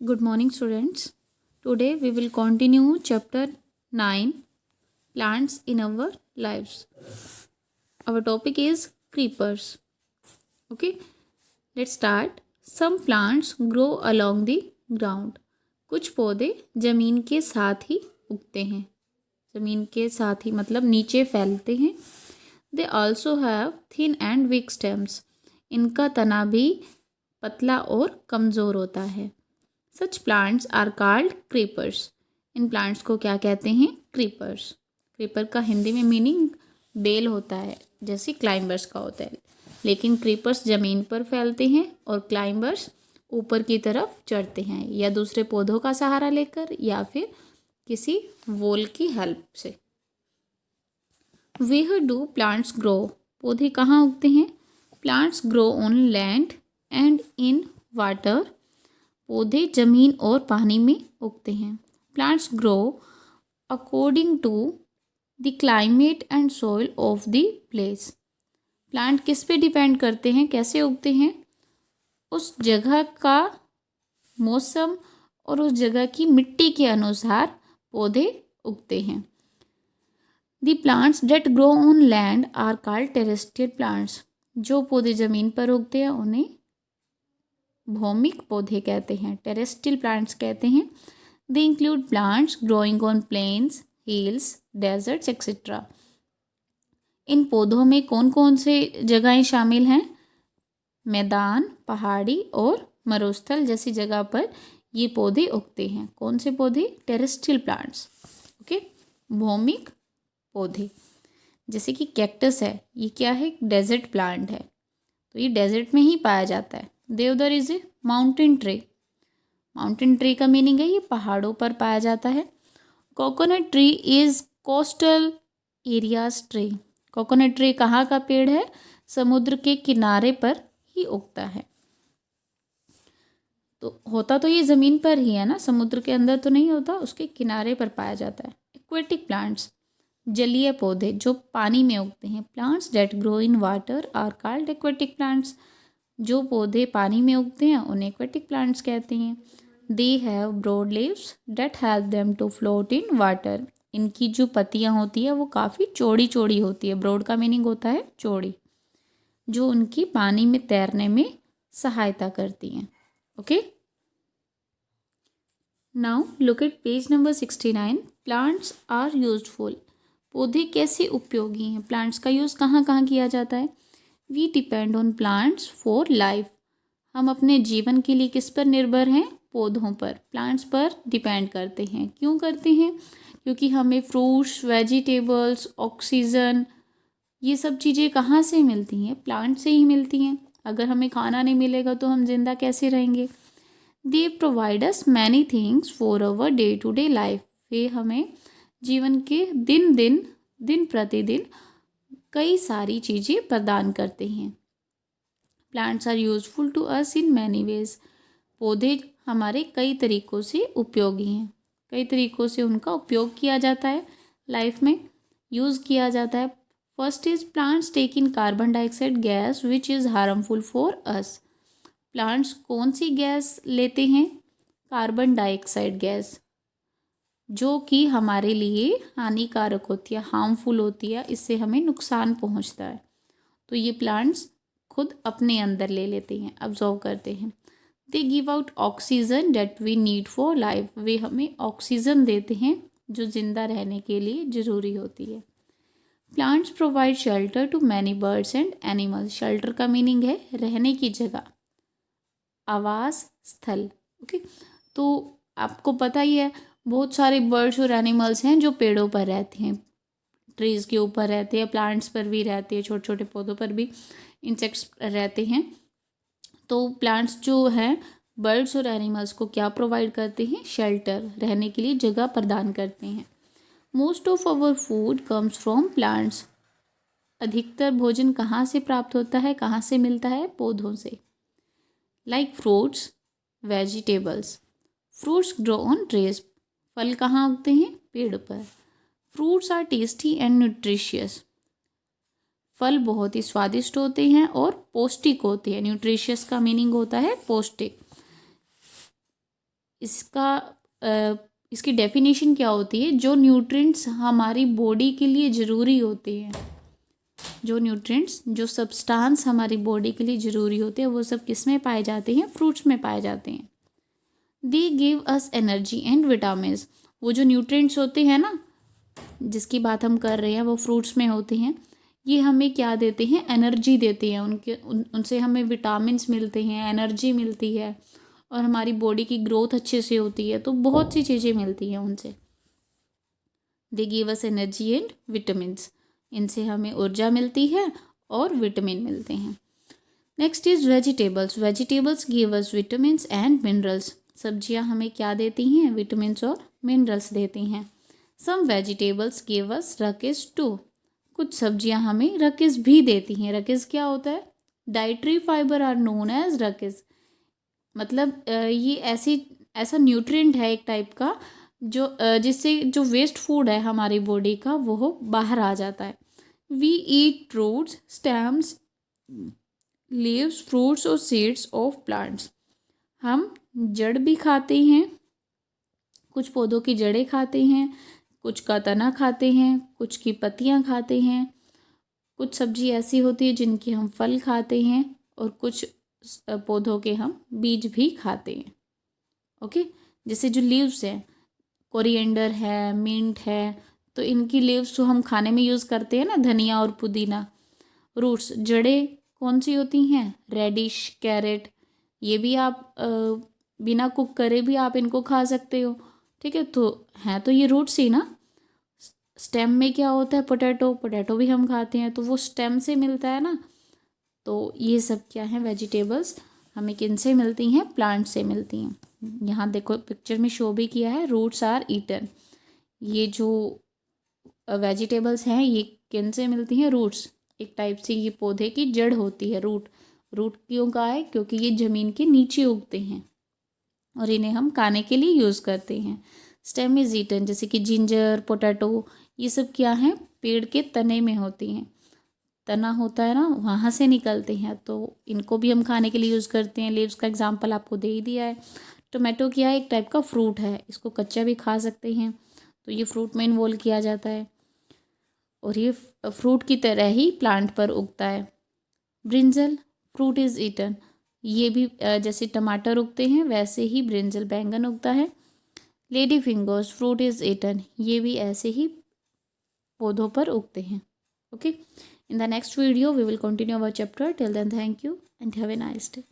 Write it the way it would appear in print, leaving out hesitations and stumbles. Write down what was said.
Good morning, students. Today we will continue chapter 9 Plants in Our Lives. Our topic is creepers. Okay, let's start. Some plants grow along the ground. कुछ पौधे जमीन के साथ ही उगते हैं. जमीन के साथ ही मतलब नीचे फैलते हैं. They also have thin and weak stems. इनका तना भी पतला और कमज़ोर होता है. Such plants are called creepers. इन प्लांट्स को क्या कहते हैं? क्रीपर्स. क्रीपर का हिंदी में मीनिंग बेल होता है, जैसे क्लाइंबर्स का होता है. लेकिन क्रीपर्स ज़मीन पर फैलते हैं और क्लाइंबर्स ऊपर की तरफ चढ़ते हैं, या दूसरे पौधों का सहारा लेकर या फिर किसी वॉल की हेल्प से. Where do plants grow. पौधे कहाँ उगते हैं? Plants grow on land and in water. पौधे जमीन और पानी में उगते हैं. Plants grow according to the climate and soil of the place. Plant किस पे डिपेंड करते हैं, कैसे उगते हैं? उस जगह का मौसम और उस जगह की मिट्टी के अनुसार पौधे उगते हैं. The plants that grow on land are called terrestrial plants. जो पौधे ज़मीन पर उगते हैं उन्हें भौमिक पौधे कहते हैं, टेरेस्ट्रियल प्लांट्स कहते हैं. They include plants growing on plains, hills, deserts etcetera. इन पौधों में कौन कौन से जगहें शामिल हैं? मैदान, पहाड़ी और मरुस्थल जैसी जगह पर ये पौधे उगते हैं. कौन से पौधे? Terrestrial plants. ओके, भौमिक पौधे. जैसे कि कैक्टस है, ये क्या है? डेजर्ट प्लांट है, तो ये डेजर्ट में ही पाया जाता है. देवदार is a mountain tree. Mountain tree का मीनिंग है ये पहाड़ों पर पाया जाता है. Coconut tree is coastal areas tree. Coconut tree कहाँ का पेड़ है? समुद्र के किनारे पर ही उगता है. तो होता तो ये ज़मीन पर ही है ना, समुद्र के अंदर तो नहीं होता, उसके किनारे पर पाया जाता है. एक्वेटिक प्लांट्स, जलीय पौधे जो पानी में उगते हैं. Plants that grow in water are called aquatic plants. जो पौधे पानी में उगते हैं उन्हें एक्वेटिक प्लांट्स कहते हैं. They have broad leaves that help them to float in water. इनकी जो पत्तियां होती है वो काफ़ी चौड़ी चौड़ी होती है. ब्रॉड का मीनिंग होता है चौड़ी, जो उनकी पानी में तैरने में सहायता करती हैं. Okay, now look at page number 69. Plants are useful. पौधे कैसे उपयोगी हैं? प्लांट्स का यूज़ कहाँ कहाँ किया जाता है? We depend on plants for life. हम अपने जीवन के लिए किस पर निर्भर हैं? पौधों पर, प्लांट्स पर डिपेंड करते हैं. क्यों करते हैं? क्योंकि हमें फ्रूट्स, वेजिटेबल्स, ऑक्सीजन, ये सब चीज़ें कहाँ से मिलती हैं? प्लांट से ही मिलती हैं. अगर हमें खाना नहीं मिलेगा तो हम जिंदा कैसे रहेंगे? They provide us many things for our day to day life. वे हमें जीवन के दिन प्रतिदिन कई सारी चीज़ें प्रदान करते हैं. Plants are useful to us in many ways. पौधे हमारे कई तरीक़ों से उपयोगी हैं. कई तरीक़ों से उनका उपयोग किया जाता है, लाइफ में यूज़ किया जाता है. First is plants take in carbon dioxide gas which is harmful for us. Plants कौन सी गैस लेते हैं? कार्बन डाइऑक्साइड गैस, जो कि हमारे लिए हानिकारक होती है, हार्मफुल होती है, इससे हमें नुकसान पहुंचता है. तो ये प्लांट्स खुद अपने अंदर ले लेते हैं, अब्जॉर्व करते हैं. They give out oxygen that we need for life. वे हमें ऑक्सीजन देते हैं जो ज़िंदा रहने के लिए ज़रूरी होती है. Plants provide shelter to many birds and animals. Shelter का मीनिंग है रहने की जगह, आवास स्थल. ओके, तो आपको पता ही है बहुत सारे बर्ड्स और एनिमल्स हैं जो पेड़ों पर रहते हैं, ट्रीज़ के ऊपर रहते हैं, प्लांट्स पर भी रहते हैं, छोटे छोटे पौधों पर भी इंसेक्ट्स रहते हैं. तो प्लांट्स जो हैं बर्ड्स और एनिमल्स को क्या प्रोवाइड करते हैं? शेल्टर, रहने के लिए जगह प्रदान करते हैं. Most of our food comes from plants. अधिकतर भोजन कहाँ से प्राप्त होता है, कहाँ से मिलता है? पौधों से. Like fruits, vegetables. Fruits grow on trees. फल कहाँ उगते हैं? पेड़ पर. Fruits are tasty and nutritious. फल बहुत ही स्वादिष्ट होते हैं और पौष्टिक होते हैं. न्यूट्रिशियस का मीनिंग होता है पौष्टिक. इसकी डेफिनेशन क्या होती है, जो न्यूट्रिएंट्स हमारी बॉडी के लिए ज़रूरी होते हैं, जो न्यूट्रिएंट्स, जो सब्सटेंस हमारी बॉडी के लिए ज़रूरी होते हैं, वो सब किस में पाए जाते हैं, फ्रूट्स में पाए जाते हैं। They give us energy and vitamins, वो जो न्यूट्रिएंट्स होते हैं ना जिसकी बात हम कर रहे हैं, वो फ्रूट्स में होते हैं। ये हमें क्या देते हैं, एनर्जी देते हैं, उनसे हमें विटामिन्स मिलते हैं, एनर्जी मिलती है, और हमारी बॉडी की ग्रोथ अच्छे से होती है। तो बहुत सी चीज़ें मिलती हैं उनसे। They give us energy and vitamins, इनसे हमें ऊर्जा मिलती है और विटामिन मिलते हैं। Next is vegetables. Vegetables give us vitamins and minerals, सब्जियां हमें क्या देती हैं, विटामिन्स और मिनरल्स देती हैं। Some vegetables give us roughage too, कुछ सब्जियां हमें रकिस भी देती हैं। रकिस क्या होता है, dietary fibre are known as roughage, मतलब ये ऐसा न्यूट्रिएंट है एक टाइप का जो जिससे जो वेस्ट फूड है हमारी बॉडी का वो बाहर आ जाता है। We eat roots, stems, leaves, fruits और सीड्स ऑफ प्लांट्स, हम जड़ भी खाते हैं, कुछ पौधों की जड़ें खाते हैं, कुछ का तना खाते हैं, कुछ की पत्तियां खाते हैं, कुछ सब्जी ऐसी होती है जिनके हम फल खाते हैं, और कुछ पौधों के हम बीज भी खाते हैं। ओके, जैसे जो लीव्स हैं, कोरिएंडर है, मिंट है, तो इनकी लीव्स जो हम खाने में यूज़ करते हैं ना, धनिया और पुदीना। रूट्स, जड़ें कौन सी होती हैं, रेडिश, कैरेट, ये भी आप बिना कुक करे भी आप इनको खा सकते हो। ठीक है, तो हैं तो ये रूट्स ही ना। स्टेम में क्या होता है, पोटैटो, पोटैटो भी हम खाते हैं, तो वो स्टेम से मिलता है ना। तो ये सब क्या है, वेजिटेबल्स हमें किन से मिलती हैं, प्लांट से मिलती हैं। यहाँ देखो पिक्चर में शो भी किया है, रूट्स आर ईटन, ये जो वेजिटेबल्स हैं ये किन से मिलती हैं, रूट्स, एक टाइप से ये पौधे की जड़ होती है। रूट, रूट क्यों कहा है, क्योंकि ये ज़मीन के नीचे उगते हैं और इन्हें हम खाने के लिए यूज़ करते हैं। स्टेम इज ईटन, जैसे कि जिंजर, पोटैटो, ये सब क्या हैं, पेड़ के तने में होती हैं। तना होता है ना, वहाँ से निकलते हैं, तो इनको भी हम खाने के लिए यूज़ करते हैं। लीव्स का एग्जांपल आपको दे ही दिया है। टोमेटो क्या है, एक टाइप का फ्रूट है, इसको कच्चा भी खा सकते हैं, तो ये फ्रूट में इन्वॉल्व किया जाता है, और ये फ्रूट की तरह ही प्लांट पर उगता है। ब्रिंजल, फ्रूट इज़ ईटन, ये भी जैसे टमाटर उगते हैं वैसे ही ब्रिंजल, बैंगन उगता है। Lady fingers, fruit is eaten, ये भी ऐसे ही पौधों पर उगते हैं। Okay, in the next video we will continue our chapter. Till then, thank you and have a nice day.